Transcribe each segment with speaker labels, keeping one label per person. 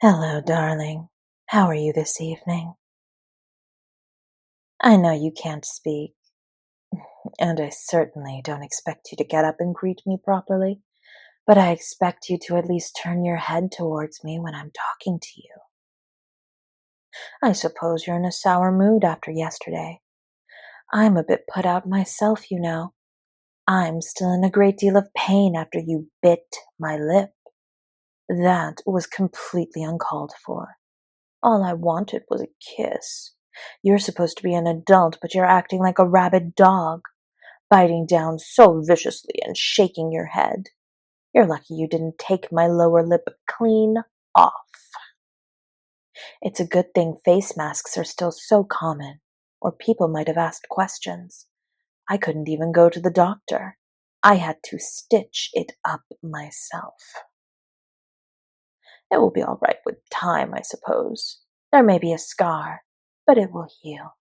Speaker 1: Hello, darling. How are you this evening? I know you can't speak, and I certainly don't expect you to get up and greet me properly, but I expect you to at least turn your head towards me when I'm talking to you. I suppose you're in a sour mood after yesterday. I'm a bit put out myself, you know. I'm still in a great deal of pain after you bit my lip. That was completely uncalled for. All I wanted was a kiss. You're supposed to be an adult, but you're acting like a rabid dog, biting down so viciously and shaking your head. You're lucky you didn't take my lower lip clean off. It's a good thing face masks are still so common, or people might have asked questions. I couldn't even go to the doctor. I had to stitch it up myself. It will be all right with time, I suppose. There may be a scar, but it will heal.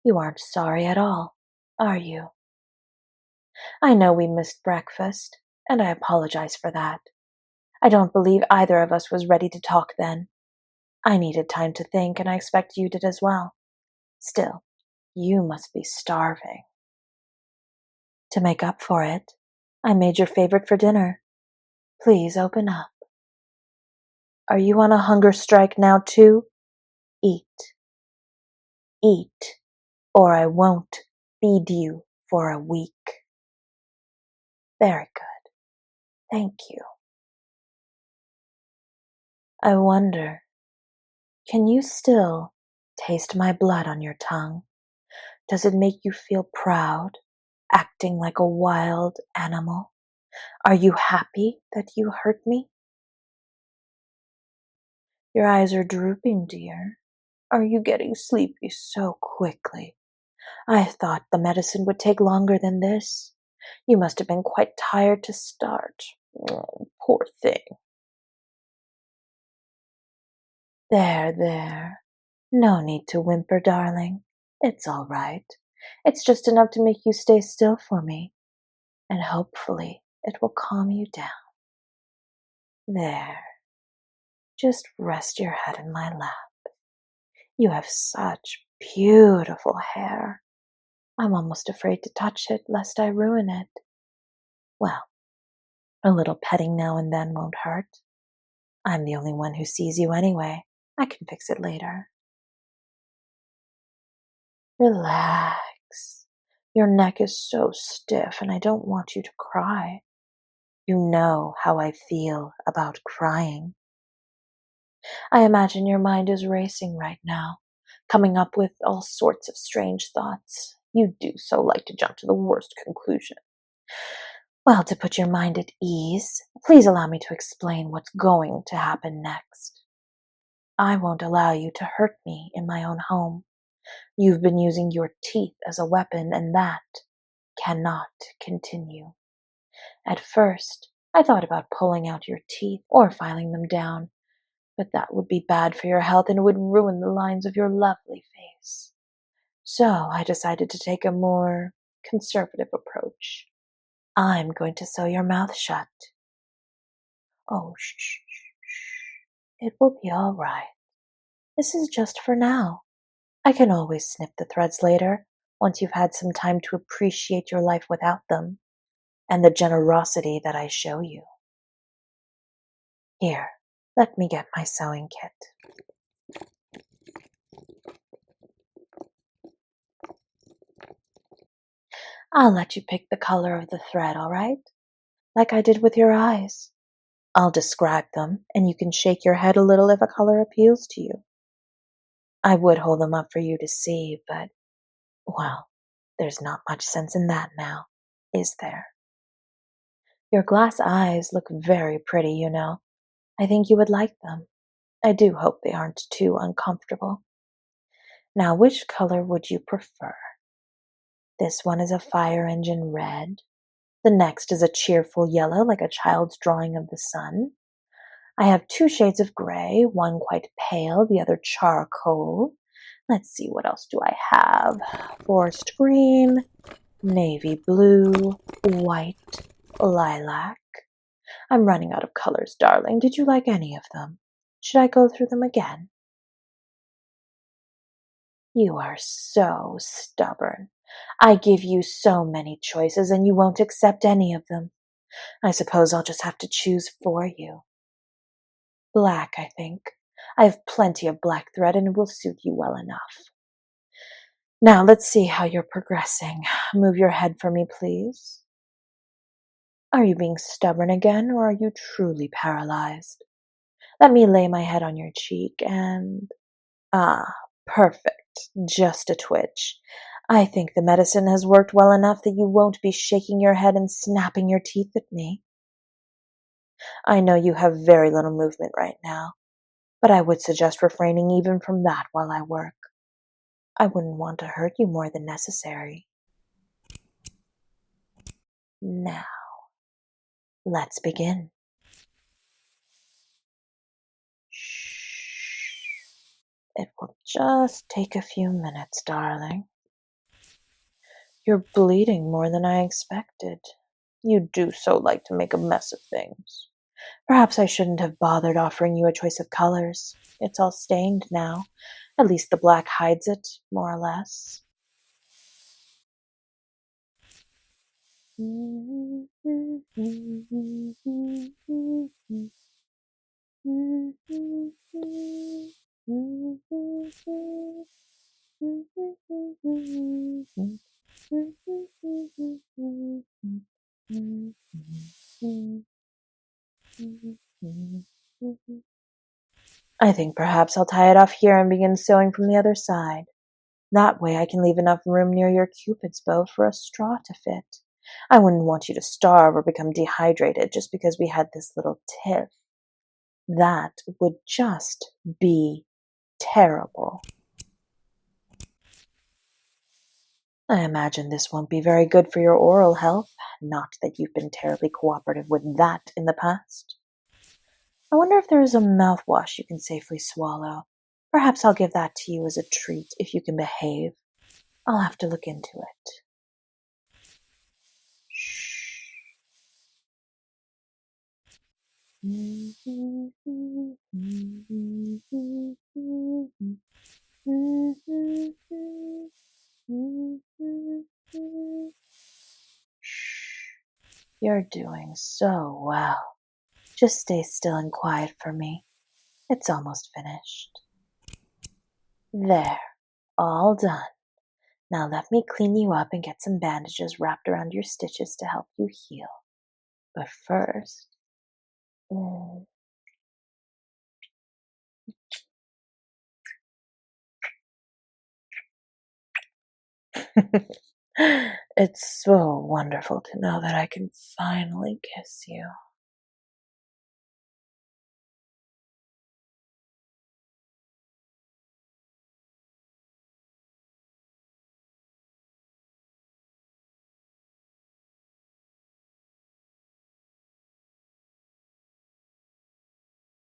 Speaker 1: You aren't sorry at all, are you? I know we missed breakfast, and I apologize for that. I don't believe either of us was ready to talk then. I needed time to think, and I expect you did as well. Still, you must be starving. To make up for it, I made your favorite for dinner. Please open up. Are you on a hunger strike now too? Eat. Eat, or I won't feed you for a week. Very good. Thank you. I wonder, can you still taste my blood on your tongue? Does it make you feel proud, acting like a wild animal? Are you happy that you hurt me? Your eyes are drooping, dear. Are you getting sleepy so quickly? I thought the medicine would take longer than this. You must have been quite tired to start. Oh, poor thing. There. No need to whimper, darling. It's all right. It's just enough to make you stay still for me, and hopefully it will calm you down. There. Just rest your head in my lap. You have such beautiful hair. I'm almost afraid to touch it lest I ruin it. Well, a little petting now and then won't hurt. I'm the only one who sees you anyway. I can fix it later. Relax. Your neck is so stiff and I don't want you to cry. You know how I feel about crying. I imagine your mind is racing right now, coming up with all sorts of strange thoughts. You do so like to jump to the worst conclusion. Well, to put your mind at ease, please allow me to explain what's going to happen next. I won't allow you to hurt me in my own home. You've been using your teeth as a weapon, and that cannot continue. At first, I thought about pulling out your teeth or filing them down, but that would be bad for your health and would ruin the lines of your lovely face. So I decided to take a more conservative approach. I'm going to sew your mouth shut. Oh, shh. It will be all right. This is just for now. I can always snip the threads later, once you've had some time to appreciate your life without them, and the generosity that I show you. Here, let me get my sewing kit. I'll let you pick the color of the thread, all right? Like I did with your eyes. I'll describe them, and you can shake your head a little if a color appeals to you. I would hold them up for you to see, but, well, there's not much sense in that now, is there? Your glass eyes look very pretty, you know. I think you would like them. I do hope they aren't too uncomfortable. Now, which color would you prefer? This one is a fire engine red. The next is a cheerful yellow, like a child's drawing of the sun. I have 2 shades of gray, one quite pale, the other charcoal. Let's see, what else do I have? Forest green, navy blue, white, lilac. I'm running out of colors, darling. Did you like any of them? Should I go through them again? You are so stubborn. I give you so many choices and you won't accept any of them. I suppose I'll just have to choose for you. Black, I think. I have plenty of black thread and it will suit you well enough. Now let's see how you're progressing. Move your head for me, please. Are you being stubborn again, or are you truly paralyzed? Let me lay my head on your cheek and... Ah, perfect. Just a twitch. I think the medicine has worked well enough that you won't be shaking your head and snapping your teeth at me. I know you have very little movement right now, but I would suggest refraining even from that while I work. I wouldn't want to hurt you more than necessary. Now, let's begin. Shh. It will just take a few minutes, darling. You're bleeding more than I expected. You do so like to make a mess of things. Perhaps I shouldn't have bothered offering you a choice of colors. It's all stained now. At least the black hides it, more or less. I think perhaps I'll tie it off here and begin sewing from the other side. That way I can leave enough room near your cupid's bow for a straw to fit. I wouldn't want you to starve or become dehydrated just because we had this little tiff. That would just be terrible. I imagine this won't be very good for your oral health, not that you've been terribly cooperative with that in the past. I wonder if there is a mouthwash you can safely swallow. Perhaps I'll give that to you as a treat if you can behave. I'll have to look into it. Shh. You're doing so well. Just stay still and quiet for me. It's almost finished. There, all done. Now let me clean you up and get some bandages wrapped around your stitches to help you heal. But first... It's so wonderful to know that I can finally kiss you.